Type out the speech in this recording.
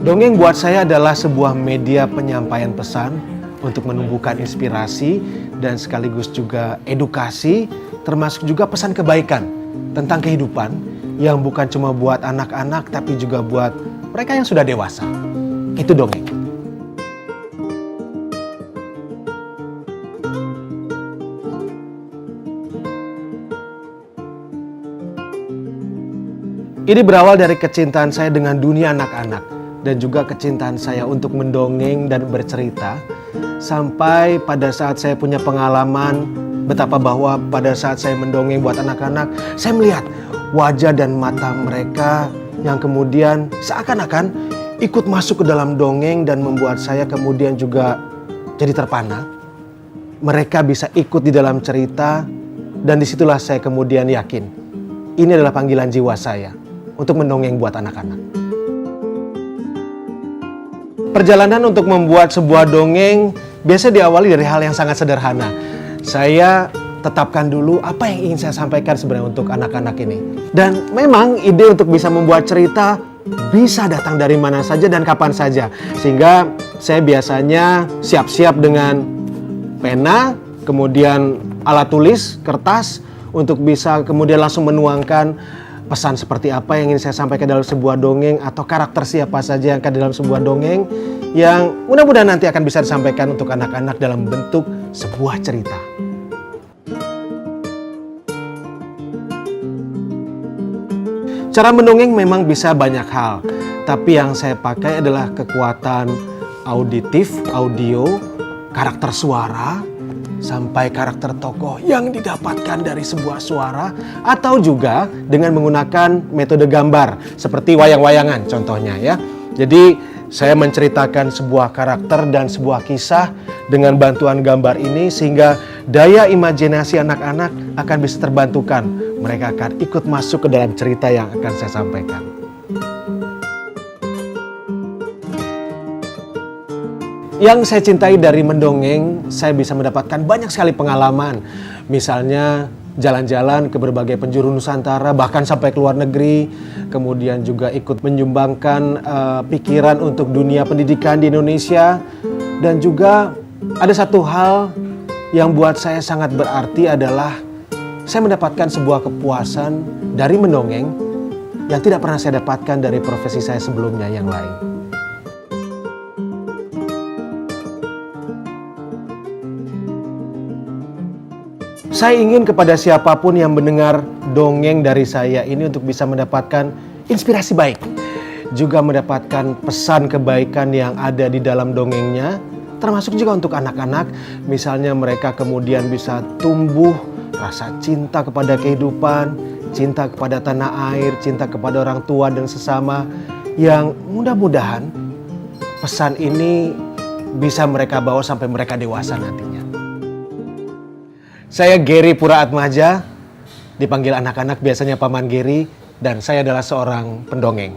Dongeng buat saya adalah sebuah media penyampaian pesan untuk menumbuhkan inspirasi dan sekaligus juga edukasi, termasuk juga pesan kebaikan tentang kehidupan yang bukan cuma buat anak-anak tapi juga buat mereka yang sudah dewasa. Itu dongeng. Ini berawal dari kecintaan saya dengan dunia anak-anak dan juga kecintaan saya untuk mendongeng dan bercerita, sampai pada saat saya punya pengalaman betapa bahwa pada saat saya mendongeng buat anak-anak, saya melihat wajah dan mata mereka yang kemudian seakan-akan ikut masuk ke dalam dongeng dan membuat saya kemudian juga jadi terpana. Mereka bisa ikut di dalam cerita dan disitulah saya kemudian yakin ini adalah panggilan jiwa saya untuk mendongeng buat anak-anak. Perjalanan untuk membuat sebuah dongeng biasa diawali dari hal yang sangat sederhana. Saya tetapkan dulu apa yang ingin saya sampaikan sebenarnya untuk anak-anak ini. Dan memang ide untuk bisa membuat cerita bisa datang dari mana saja dan kapan saja. Sehingga saya biasanya siap-siap dengan pena, kemudian alat tulis, kertas, untuk bisa kemudian langsung menuangkan pesan seperti apa yang ingin saya sampaikan dalam sebuah dongeng atau karakter siapa saja yang akan dalam sebuah dongeng yang mudah-mudahan nanti akan bisa disampaikan untuk anak-anak dalam bentuk sebuah cerita. Cara mendongeng memang bisa banyak hal, tapi yang saya pakai adalah kekuatan auditif, audio, karakter suara, sampai karakter tokoh yang didapatkan dari sebuah suara, atau juga dengan menggunakan metode gambar seperti wayang-wayangan contohnya ya. Jadi saya menceritakan sebuah karakter dan sebuah kisah dengan bantuan gambar ini sehingga daya imajinasi anak-anak akan bisa terbantukan. Mereka akan ikut masuk ke dalam cerita yang akan saya sampaikan. Yang saya cintai dari mendongeng, saya bisa mendapatkan banyak sekali pengalaman. Misalnya jalan-jalan ke berbagai penjuru Nusantara, bahkan sampai ke luar negeri. Kemudian juga ikut menyumbangkan pikiran untuk dunia pendidikan di Indonesia. Dan juga ada satu hal yang buat saya sangat berarti adalah saya mendapatkan sebuah kepuasan dari mendongeng yang tidak pernah saya dapatkan dari profesi saya sebelumnya yang lain. Saya ingin kepada siapapun yang mendengar dongeng dari saya ini untuk bisa mendapatkan inspirasi baik. Juga mendapatkan pesan kebaikan yang ada di dalam dongengnya. Termasuk juga untuk anak-anak. Misalnya mereka kemudian bisa tumbuh rasa cinta kepada kehidupan, cinta kepada tanah air, cinta kepada orang tua dan sesama. Yang mudah-mudahan pesan ini bisa mereka bawa sampai mereka dewasa nantinya. Saya Gary Puraatmaja, dipanggil anak-anak biasanya Paman Gary, dan saya adalah seorang pendongeng.